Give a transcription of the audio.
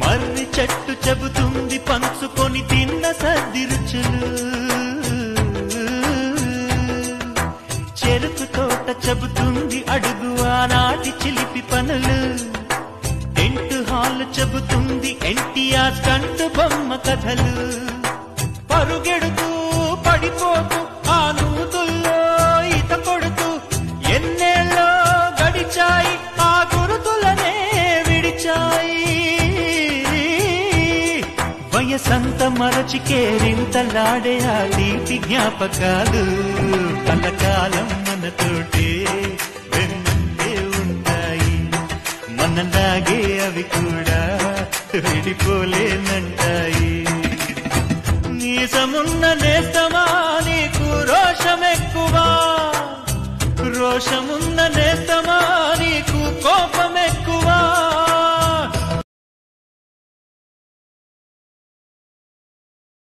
మర్రి చెట్టు చెబుతుంది పంచుకొని తిన్న సద్ది రుచులు, చెరుకు తోట చెబుతుంది అడుగు ఆనాటి చిలిపి పనులు, టెంట్ హాల్ చెబుతుంది ఎన్టీఆర్ కంటు బొమ్మ కథలు, పరుగెడుతూ పడిపోతూ ఆ నూతుల్లో ఈత కొడుతూ ఎన్నేళ్ళో గడిచాయి ఆ గురుతులనే విడిచాయి. వయసంత మరచి కేరింతలాడే ఆ తీపి జ్ఞాపకాలు కలకాలం మనతోటే వెన్నంటే ఉంటాయి. మనలాగే అవి కూడా విడిపోలేనంటాయి. నీసమున్న నేస్తమా నీకు రోషమెక్కువా, రోషమున్న నేస్తమా నీకు కోపమే